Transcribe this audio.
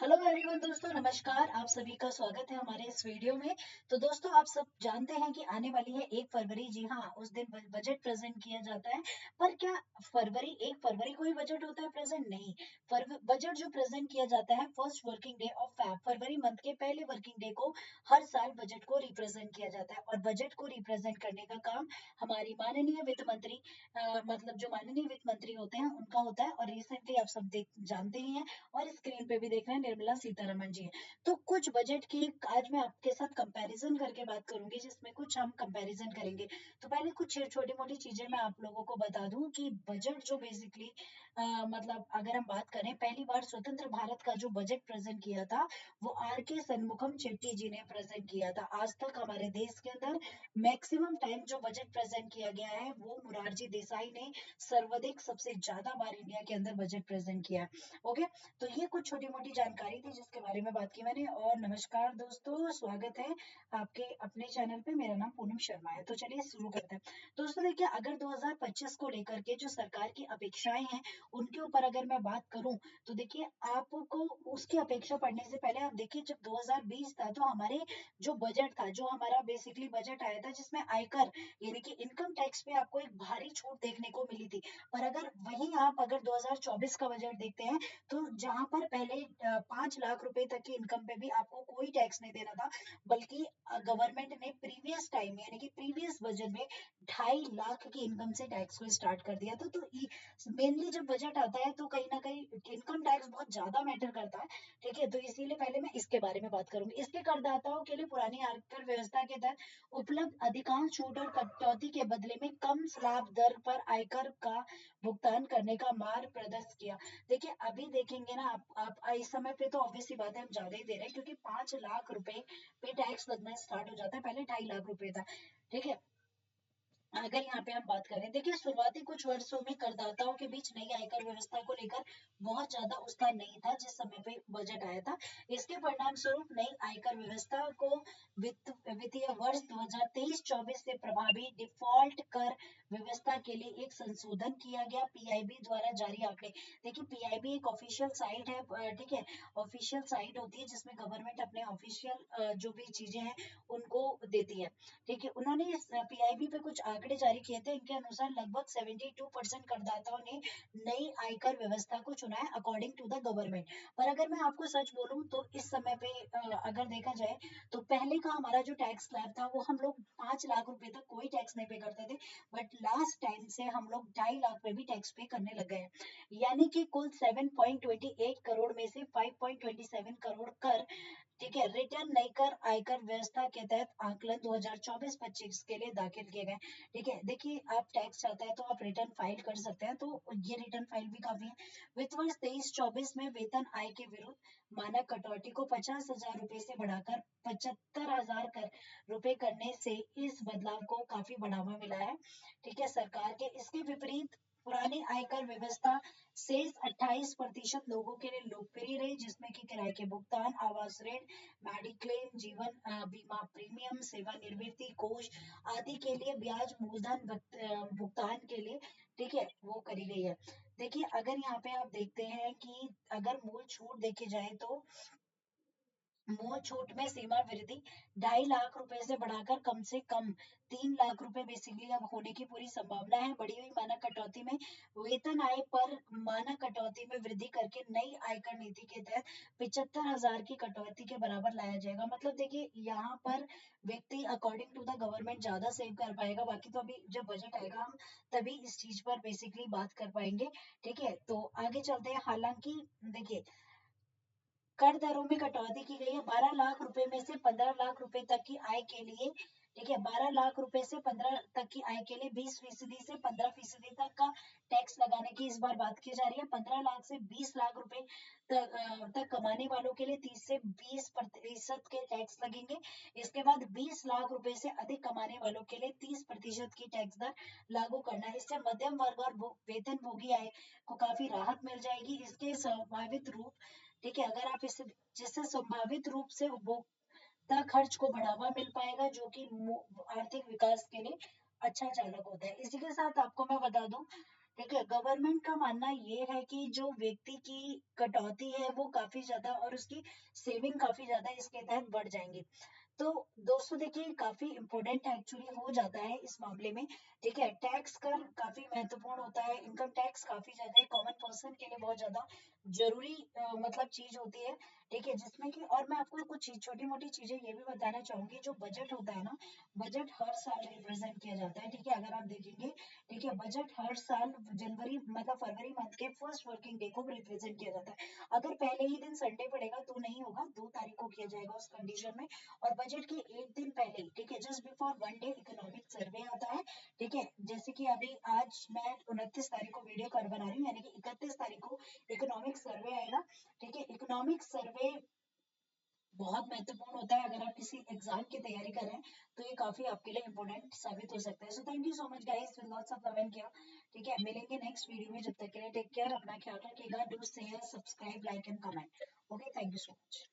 Hello everyone दोस्तों, नमस्कार। आप सभी का स्वागत है हमारे इस वीडियो में। तो दोस्तों, आप सब जानते हैं कि आने वाली है 1 फरवरी। जी हाँ, उस दिन बजट प्रेजेंट किया जाता है। पर क्या 1 फरवरी को ही बजट होता है प्रेजेंट? नहीं। बजट जो प्रेजेंट किया जाता है first working day of Feb, February month के पहले वर्किंग डे को हर साल बजट को रिप्रेजेंट किया जाता है। और बजट को रिप्रेजेंट करने का काम हमारी माननीय वित्त मंत्री मतलब जो माननीय वित्त मंत्री होते हैं उनका होता है। और रिसेंटली आप सब देख जानते ही हैं और स्क्रीन पे भी देख रहे हैं, निर्मला सीतारमण जी है। तो कुछ बजट की आज मैं आपके साथ कंपैरिजन करके बात करूंगी, जिसमें कुछ हम कंपैरिजन करेंगे। तो पहले कुछ छोटी मोटी चीजें मैं आप लोगों को बता दूं कि बजट जो बेसिकली मतलब अगर हम बात करें, पहली बार स्वतंत्र भारत का जो बजट प्रेजेंट किया था वो आर के सन्मुखम चेट्टी जी ने प्रेजेंट किया था। आज तक हमारे देश के अंदर मैक्सिमम टाइम जो बजट प्रेजेंट किया गया है वो मुरारजी देसाई ने सर्वाधिक सबसे ज्यादा बार इंडिया के अंदर बजट प्रेजेंट किया है। ओके, तो ये कुछ छोटी मोटी जानकारी थी जिसके बारे में बात की मैंने। और नमस्कार दोस्तों, स्वागत है आपके अपने चैनल पे। मेरा नाम पूनम शर्मा है। तो चलिए शुरू करते हैं। दोस्तों देखिए, अगर 2025 को लेकर के जो सरकार की अपेक्षाएं हैं उनके ऊपर अगर मैं बात करूं, तो देखिए आपको उसकी अपेक्षा पढ़ने से पहले आप देखिए, जब 2020 था तो हमारे जो बजट था, जो हमारा बेसिकली बजट आया था, जिसमें आयकर यानी कि इनकम टैक्स पे आपको एक भारी छूट देखने को मिली थी। पर अगर वहीं आप अगर 2024 का बजट देखते हैं, तो जहां पर पहले 5 लाख रुपए तक की इनकम पे भी आपको कोई टैक्स नहीं देना था, बल्कि गवर्नमेंट ने प्रीवियस टाइम यानी कि प्रीवियस बजट में 2.5 लाख की इनकम से टैक्स को स्टार्ट कर दिया था। तो मेनली जब बजट आता है तो कहीं ना कहीं इनकम टैक्स बहुत ज्यादा मैटर करता है। ठीक है, तो इसीलिए पहले मैं इसके बारे में बात करूंगी। इसके करदाताओं के लिए पुरानी आयकर व्यवस्था के तहत उपलब्ध अधिकांश छूट और कटौती के बदले में कम स्लैब दर पर आयकर का भुगतान करने का मार्ग प्रदर्शित किया। देखिए अभी देखेंगे ना आप इस समय पे तो ऑब्वियस सी बात है, हम ज्यादा ही दे रहे हैं, क्योंकि 5 लाख रुपए पे टैक्स लगना स्टार्ट हो जाता है। पहले 2.5 लाख रुपए था। ठीक है, अगर यहाँ पे हम बात करें, देखिए शुरुआती कुछ वर्षों में करदाताओं के बीच नई आयकर व्यवस्था को लेकर बहुत ज्यादा उत्साह नहीं था जिस समय पे बजट आया था। इसके परिणाम स्वरूप नई आयकर व्यवस्था को वित्तीय वर्ष 2023-24 से प्रभावी डिफॉल्ट कर व्यवस्था के लिए एक संशोधन किया गया। पीआईबी द्वारा जारी आंकड़े, देखिए पीआईबी एक ऑफिशियल साइट है। ठीक है, ऑफिशियल साइट होती है जिसमें गवर्नमेंट अपने ऑफिशियल जो भी चीजें हैं उनको देती है। ठीक है, उन्होंने इस पीआईबी पे कुछ आंकड़े जारी किए थे। इनके अनुसार लगभग 72% करदाताओं ने नई आयकर व्यवस्था को चुना है अकॉर्डिंग टू द गवर्नमेंट। पर अगर मैं आपको सच बोलूं तो इस समय पे अगर देखा जाए तो पहले का हमारा जो टैक्स स्लैब था वो हम लोग 5 लाख रुपए तक कोई टैक्स नहीं पे करते थे। बट लास्ट टाइम से हम लोग 2.5 लाख पे भी टैक्स पे करने लग गए हैं। यानी कि कुल 7.28 करोड़ में से 5.27 करोड़ कर, ठीक है, रिटर्न नई कर आयकर व्यवस्था के तहत आकलन 2024-25 के लिए दाखिल किए गए। ठीक है, देखिए आप टैक्स चाहते हैं तो आप रिटर्न फाइल कर सकते हैं, तो ये रिटर्न फाइल भी काफी है। वित्त वर्ष 23-24 में वेतन आय के विरुद्ध मानक कटौती को 50,000 रुपए से बढ़ाकर 75,000 रुपए करने से इस बदलाव को काफी बढ़ावा मिला है। ठीक है, सरकार के इसके विपरीत पुरानी आयकर व्यवस्था शेष 28% लोगों के लिए लोकप्रिय रही, जिसमें कि किराए के भुगतान, आवास ऋण, मेडिक्लेम, जीवन बीमा प्रीमियम, सेवानिवृत्ति कोष आदि के लिए ब्याज मूलधन भुगतान के लिए, ठीक है, वो करी गई है। देखिए अगर यहाँ पे आप देखते हैं कि अगर मूल छूट देखी जाए तो मूल छूट में सीमा वृद्धि 2.5 लाख रुपए से बढ़ाकर कम से कम 3 लाख रुपए बेसिकली अब होने की पूरी संभावना है। बढ़ी हुई मानक कटौती में वेतन आय पर मानक कटौती में वृद्धि करके नई आयकर नीति के तहत 75,000 की कटौती के बराबर लाया जाएगा। मतलब देखिए यहाँ पर व्यक्ति अकॉर्डिंग टू द गवर्नमेंट ज्यादा सेव कर पाएगा। बाकी तो अभी जब बजट आएगा हम तभी इस चीज पर बेसिकली बात कर पाएंगे। ठीक है, तो आगे चलते हैं। हालांकि देखिए कर दरों में कटौती की गई है। 12 लाख रुपए में से 15 लाख रुपए तक की आय के लिए, ठीक है, 12 लाख रुपए से 15 तक की आय के लिए 20% से 15% तक का टैक्स लगाने की इस बार बात की जा रही है। 15 लाख से 20 लाख रुपए तक कमाने वालों के लिए 30 से 20% के टैक्स लगेंगे। इसके बाद 20 लाख रुपए से अधिक कमाने वालों के लिए 30% की टैक्स दर लागू करना है। इससे मध्यम वर्ग और वेतन भोगी आय को काफी राहत मिल जाएगी। इसके संभावित रूप, ठीक है, अगर आप इसे, जिससे संभावित रूप से उपभोक्ता खर्च को बढ़ावा मिल पाएगा, जो कि आर्थिक विकास के लिए अच्छा चालक होता है। इसी के साथ आपको मैं बता दूं ठीक है, गवर्नमेंट का मानना ये है कि जो व्यक्ति की कटौती है वो काफी ज्यादा और उसकी सेविंग काफी ज्यादा इसके तहत बढ़ जाएंगी। तो दोस्तों देखिए काफी इम्पोर्टेंट एक्चुअली हो जाता है इस मामले में। ठीक है, टैक्स कर काफी महत्वपूर्ण होता है, इनकम टैक्स काफी ज्यादा कॉमन पर्सन के लिए बहुत ज्यादा जरूरी मतलब चीज होती है। ठीक है, जिसमें कि और मैं आपको कुछ छोटी मोटी चीजें ये भी बताना चाहूंगी। जो बजट होता है ना, बजट हर साल रिप्रेजेंट किया जाता है। ठीक है, अगर आप देखेंगे, ठीक है, बजट हर साल जनवरी मतलब फरवरी मंथ के फर्स्ट वर्किंग डे को रिप्रेजेंट किया जाता है। अगर पहले ही दिन संडे पड़ेगा तो नहीं होगा, 2 तारीख को किया जाएगा उस कंडीशन में। और बजट के एक दिन पहले, ठीक है, just before one day economic survey आता है। ठीक है, जैसे कि अभी आज मैं 29 तारीख को वीडियो कर बना रही हूँ, यानी कि 31 तारीख को इकोनॉमिक सर्वे आएगा। ठीक है, इकोनॉमिक सर्वे बहुत महत्वपूर्ण होता है। अगर आप किसी एग्जाम की तैयारी कर रहे हैं तो ये काफी आपके लिए इंपॉर्टेंट साबित हो सकता है। So thank you so much guys, with lots of love and care. ठीक है, मिलेंगे नेक्स्ट वीडियो में, जब तक के लिए टेक केयर, अपना ख्याल रखिएगा। Do share, subscribe, like and comment. Okay, thank you so much.